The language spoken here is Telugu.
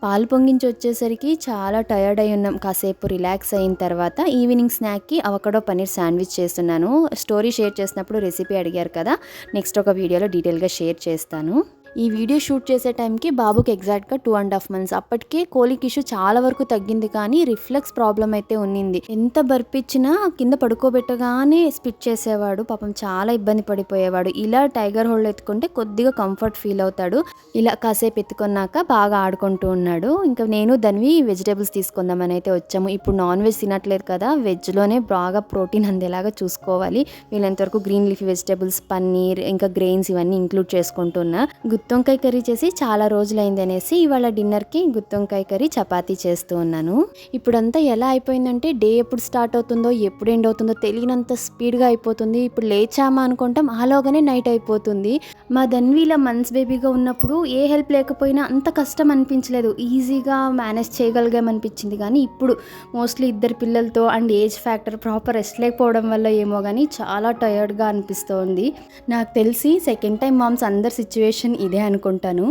పాలు పొంగించి వచ్చేసరికి చాలా టయర్డ్ అయి ఉన్నాం. కాసేపు రిలాక్స్ అయిన తర్వాత ఈవినింగ్ స్నాక్కి అవకాడో పన్నీర్ శాండ్విచ్ చేస్తున్నాను. స్టోరీ షేర్ చేసినప్పుడు రెసిపీ అడిగారు కదా, నెక్స్ట్ ఒక వీడియోలో డీటెయిల్గా షేర్ చేస్తాను. ఈ వీడియో షూట్ చేసే టైంకి బాబుకి ఎగ్జాక్ట్గా 2.5 months. అప్పటికే కోలిక్ ఇష్యూ చాలా వరకు తగ్గింది, కానీ రిఫ్లెక్స్ ప్రాబ్లం అయితే ఉన్నింది. ఎంత బర్పిచ్చినా కింద పడుకోబెట్టగానే స్పిట్ చేసేవాడు. పాపం చాలా ఇబ్బంది పడిపోయేవాడు. ఇలా టైగర్ హోల్డ్ ఎత్తుకుంటే కొద్దిగా కంఫర్ట్ ఫీల్ అవుతాడు. ఇలా కాసేపు ఎత్తుకున్నాక బాగా ఆడుకుంటూ ఉన్నాడు. ఇంకా నేను దానివి వెజిటేబుల్స్ తీసుకుందామని అయితే వచ్చాము. ఇప్పుడు నాన్ వెజ్ తినట్లేదు కదా, వెజ్లోనే బాగా ప్రోటీన్ అందేలాగా చూసుకోవాలి. వీళ్ళంతవరకు గ్రీన్ లీఫీ వెజిటేబుల్స్, పన్నీర్, ఇంకా గ్రెయిన్స్ ఇవన్నీ ఇంక్లూడ్ చేసుకుంటున్నా. గుత్తొంకాయ కర్రీ చేసి చాలా రోజులైంది అనేసి ఇవాళ డిన్నర్కి గుత్తొంకాయ కర్రీ, చపాతీ చేస్తూ ఉన్నాను. ఇప్పుడంతా ఎలా అయిపోయిందంటే డే ఎప్పుడు స్టార్ట్ అవుతుందో ఎప్పుడు ఎండ్ అవుతుందో తెలియనంత స్పీడ్గా అయిపోతుంది. ఇప్పుడు లేచామా అనుకుంటాం, ఆలోగానే నైట్ అయిపోతుంది. మా ధన్వీల మంత్స్ బేబీగా ఉన్నప్పుడు ఏ హెల్ప్ లేకపోయినా అంత కష్టం అనిపించలేదు, ఈజీగా మేనేజ్ చేయగలిగామనిపించింది. కానీ ఇప్పుడు మోస్ట్లీ ఇద్దరు పిల్లలతో and age factor, proper rest లేకపోవడం వల్ల ఏమో కానీ చాలా టయర్డ్గా అనిపిస్తోంది. నాకు తెలిసి సెకండ్ టైం మామ్స్ అందరి సిచ్యువేషన్ ఇదే అనుకుంటాను.